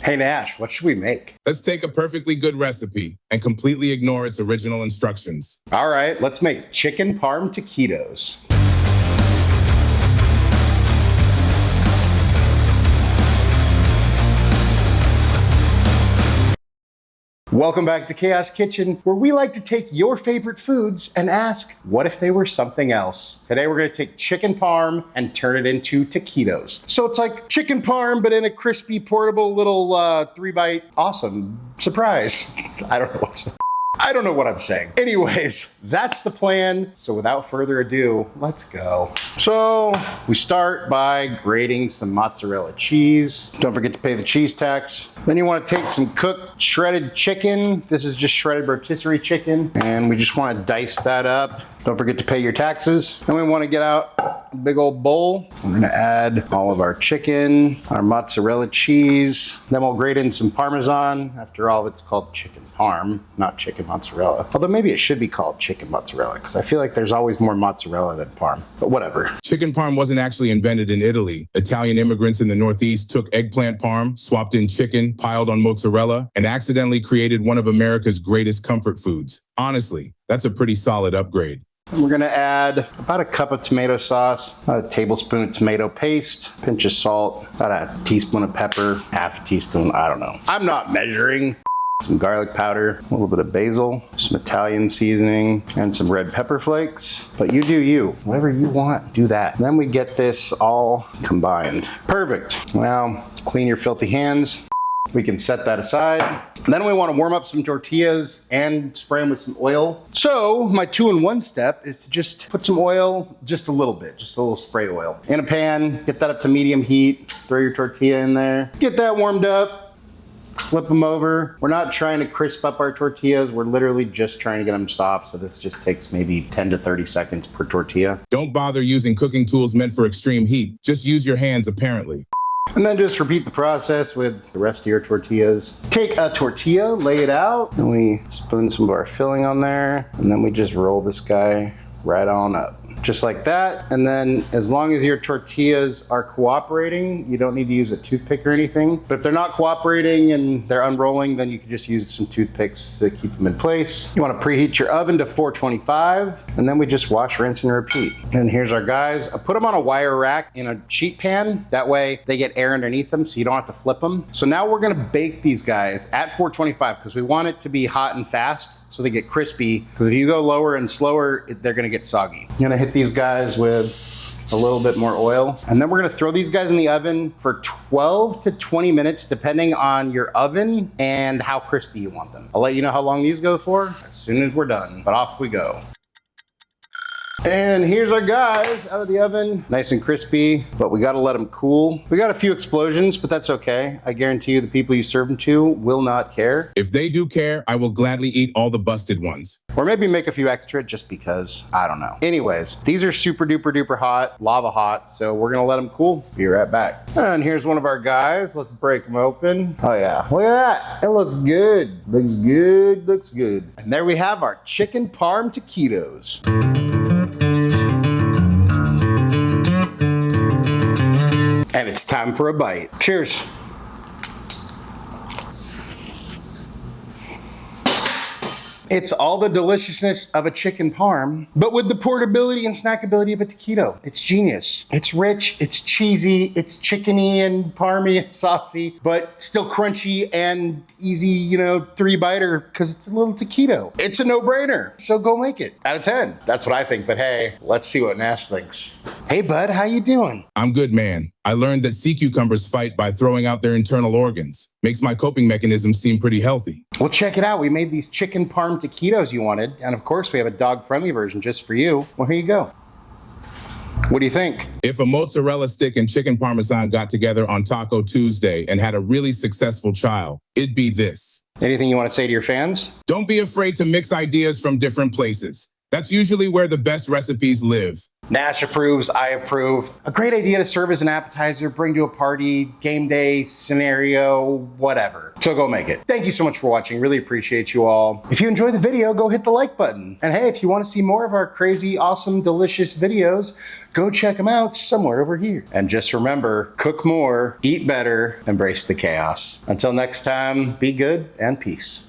Hey Nash, what should we make? Let's take a perfectly good recipe and completely ignore its original instructions. All right, let's make Chicken Parm Taquitos. Welcome back to Chaos Kitchen, where we like to take your favorite foods and ask, what if they were something else? Today we're gonna take chicken parm and turn it into taquitos. So it's like chicken parm, but in a crispy, portable little 3-bite, awesome surprise. I don't know what I'm saying. Anyways, that's the plan. So without further ado, let's go. So we start by grating some mozzarella cheese. Don't forget to pay the cheese tax. Then you want to take some cooked shredded chicken. This is just shredded rotisserie chicken. And we just want to dice that up. Don't forget to pay your taxes. Then we want to get out a big old bowl. We're gonna add all of our chicken, our mozzarella cheese. Then we'll grate in some Parmesan. After all, it's called chicken parm, not chicken mozzarella. Although maybe it should be called chicken mozzarella, because I feel like there's always more mozzarella than parm, but whatever. Chicken parm wasn't actually invented in Italy. Italian immigrants in the Northeast took eggplant parm, swapped in chicken, piled on mozzarella, and accidentally created one of America's greatest comfort foods. Honestly, that's a pretty solid upgrade. And we're gonna add about a cup of tomato sauce, about a tablespoon of tomato paste, pinch of salt, about a teaspoon of pepper, half a teaspoon, I don't know. I'm not measuring. Some garlic powder, a little bit of basil, some Italian seasoning, and some red pepper flakes. But you do you. Whatever you want, do that. Then we get this all combined. Perfect. Now, clean your filthy hands. We can set that aside. Then we want to warm up some tortillas and spray them with some oil. So my 2-in-1 step is to just put some oil, just a little bit, just a little spray oil, in a pan, get that up to medium heat, throw your tortilla in there, get that warmed up, flip them over. We're not trying to crisp up our tortillas. We're literally just trying to get them soft. So this just takes maybe 10 to 30 seconds per tortilla. Don't bother using cooking tools meant for extreme heat. Just use your hands, apparently. And then just repeat the process with the rest of your tortillas. Take a tortilla, lay it out, and we spoon some of our filling on there, and then we just roll this guy right on up. Just like that. And then as long as your tortillas are cooperating, you don't need to use a toothpick or anything. But if they're not cooperating and they're unrolling, then you can just use some toothpicks to keep them in place. You want to preheat your oven to 425, and then we just wash, rinse, and repeat. And here's our guys. I put them on a wire rack in a sheet pan. That way they get air underneath them so you don't have to flip them. So now we're gonna bake these guys at 425 because we want it to be hot and fast so they get crispy. Because if you go lower and slower, they're gonna get soggy. I'm gonna hit these guys with a little bit more oil. And then we're gonna throw these guys in the oven for 12 to 20 minutes, depending on your oven and how crispy you want them. I'll let you know how long these go for as soon as we're done, but off we go. And here's our guys out of the oven, nice and crispy, but we gotta let them cool. We got a few explosions, but that's okay. I guarantee you the people you serve them to will not care. If they do care, I will gladly eat all the busted ones. Or maybe make a few extra just because, I don't know. Anyways, these are super duper duper hot, lava hot, so we're gonna let them cool. Be right back. And here's one of our guys. Let's break them open. Oh yeah, look at that. It looks good. Looks good, looks good. And there we have our Chicken Parm Taquitos. And it's time for a bite. Cheers. It's all the deliciousness of a chicken parm, but with the portability and snackability of a taquito. It's genius. It's rich, it's cheesy, it's chickeny and parmy and saucy, but still crunchy and easy, 3-biter, because it's a little taquito. It's a no-brainer, so go make it. Out of 10. That's what I think, but hey, let's see what Nash thinks. Hey bud, how you doing? I'm good, man. I learned that sea cucumbers fight by throwing out their internal organs. Makes my coping mechanism seem pretty healthy. Well, check it out. We made these chicken parm taquitos you wanted. And of course, we have a dog-friendly version just for you. Well, here you go. What do you think? If a mozzarella stick and chicken parmesan got together on Taco Tuesday and had a really successful child, it'd be this. Anything you want to say to your fans? Don't be afraid to mix ideas from different places. That's usually where the best recipes live. Nash approves, I approve. A great idea to serve as an appetizer, bring to a party, game day scenario, whatever. So go make it. Thank you so much for watching. Really appreciate you all. If you enjoyed the video, go hit the like button. And hey, if you want to see more of our crazy, awesome, delicious videos, go check them out somewhere over here. And just remember, cook more, eat better, embrace the chaos. Until next time, be good and peace.